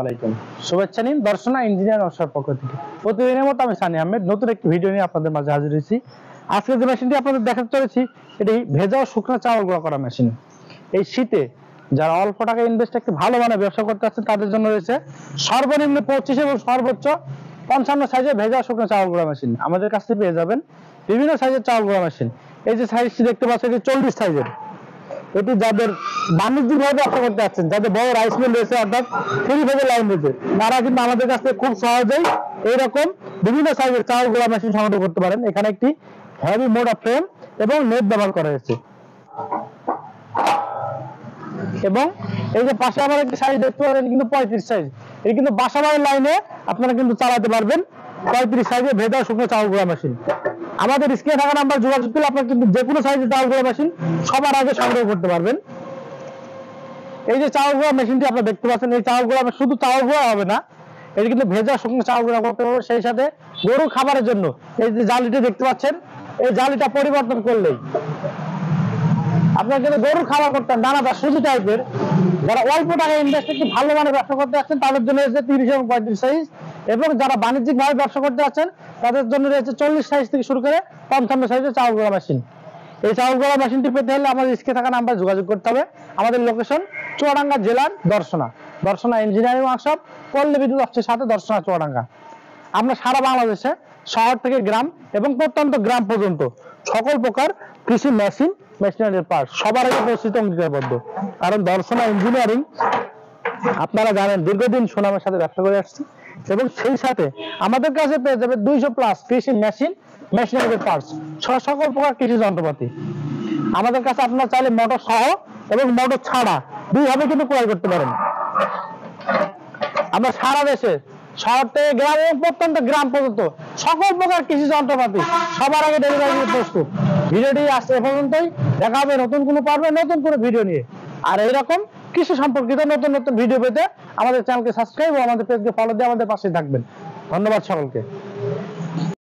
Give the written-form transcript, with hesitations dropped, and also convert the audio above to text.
আলাইকুম শুভেচ্ছা নিন দর্শনা ইঞ্জিনিয়ার ওয়ার্কশপ পক্ষ থেকে। প্রতিদিনের মতো আমি সানি আহমেদ নতুন একটি ভিডিও নিয়ে আপনাদের মাঝে হাজির হয়েছি। আজকে যে মেশিনটি আপনাদের দেখাতে চলেছি এটি ভেজা ও শুকনো চাউল গুঁড়া করা মেশিন। এই শীতে যারা অল্প টাকা ইনভেস্ট একটি ভালো মানের ব্যবসা করতে চাচ্ছেন তাদের জন্য রয়েছে সর্বনিম্ন 25 এবং সর্বোচ্চ 55 সাইজের ভেজা ও শুকনো চাউল গুঁড়া মেশিন। আমাদের কাছ থেকে পেয়ে যাবেন বিভিন্ন সাইজের চাউল গুঁড়া মেশিন। এই যে সাইজটি দেখতে পাচ্ছেন এটি 40 সাইজের। এটি যাদের বাণিজ্যিকভাবে ব্যবসা করতে যাচ্ছেন, যাদের বড় রাইস মিল রয়েছে অর্থাৎ 3 ফেজের লাইন রয়েছে, তারা কিন্তু আমাদের কাছ থেকে খুব সহজেই এইরকম বিভিন্ন সাইজের চাউল গুঁড়া মেশিন সংগ্রহ করতে পারেন। এখানে একটি হেভি মোটা ফ্রেম এবং নেট ব্যবহার করা হয়েছে। এবং এই যে পাশে আমার একটি সাইজ দেখতে পাচ্ছেন কিন্তু 35 সাইজ। এই কিন্তু বাসাবাড়ির লাইনে আপনারা কিন্তু চালাতে পারবেন 35 সাইজের ভেজা শুকনো চাউল গুঁড়া মেশিন। আমাদের স্ক্রিনে থাকা নাম্বার যোগাযোগ করলে আপনারা কিন্তু যে কোনো সাইজের চাউল গুঁড়া মেশিন সবার আগে সংগ্রহ করতে পারবেন। এই যে চাউল গুঁড়া মেশিনটি আপনারা দেখতে পাচ্ছেন, এই চাউল গুঁড়া শুধু চাউল গুঁড়া হবে না, এটি কিন্তু ভেজা শুকনো চাউল গুঁড়া করতে হবে। সেই সাথে গরু খাবারের জন্য এই যে জালিটি দেখতে পাচ্ছেন, এই জালিটা পরিবর্তন করলেই আপনার কিন্তু গরুর খাবার করতেন দানাদার সুজি টাইপের, যারা অল্প টাকা ইনভেস্ট একটু ভালো মানের ব্যবসা করতে যাচ্ছেন তাদের জন্য রয়েছে 30 এবং 35 সাইজ, এবং যারা বাণিজ্যিক ভাবে ব্যবসা করতে যাচ্ছেন তাদের জন্য রয়েছে 40 সাইজ থেকে শুরু করে 55 সাইজের চাউল গুঁড়া মেশিন। এই চাউল গুঁড়া মেশিনটি পেতে হলে আমাদের স্ক্রিনে থাকা নাম্বার যোগাযোগ করতে হবে। আমাদের লোকেশন চুয়াডাঙ্গা জেলার দর্শনা ইঞ্জিনিয়ারিং ওয়ার্কশপ, পল্লী বিদ্যুৎ অফিসের সাথে দর্শনা চুয়াডাঙ্গা। আমরা সারা বাংলাদেশে শহর থেকে গ্রাম এবং প্রত্যন্ত গ্রাম পর্যন্ত সকল প্রকার কৃষি মেশিনারি পার্টস সবার আগে পরিচিত অঙ্গীকারবদ্ধ। কারণ দর্শনা ইঞ্জিনিয়ারিং আপনারা জানেন দীর্ঘদিন সুনামের সাথে ব্যবসা করে আসছে, এবং সেই সাথে আমাদের কাছে পেয়ে যাবে 200+ কৃষি মেশিনারি পার্টস সকল প্রকার কৃষি যন্ত্রপাতি। আমাদের কাছে আপনারা চাইলে মোটর সহ এবং মোটর ছাড়া দুইভাবে কিন্তু ক্রয় করতে পারেন। আমরা সারা দেশে শহর থেকে গ্রাম এবং প্রত্যন্ত গ্রাম পর্যন্ত সকল প্রকার কৃষি যন্ত্রপাতি সবার আগে ডেলিভারি প্রস্তুত। ভিডিওটি আসছে এ পর্যন্তই, দেখা হবে নতুন কোনো পর্বে নতুন কোনো ভিডিও নিয়ে। আর এইরকম কৃষি সম্পর্কিত নতুন নতুন ভিডিও পেতে আমাদের চ্যানেলকে সাবস্ক্রাইব ও আমাদের পেজকে ফলো দিয়ে আমাদের পাশে থাকবেন। ধন্যবাদ সকলকে।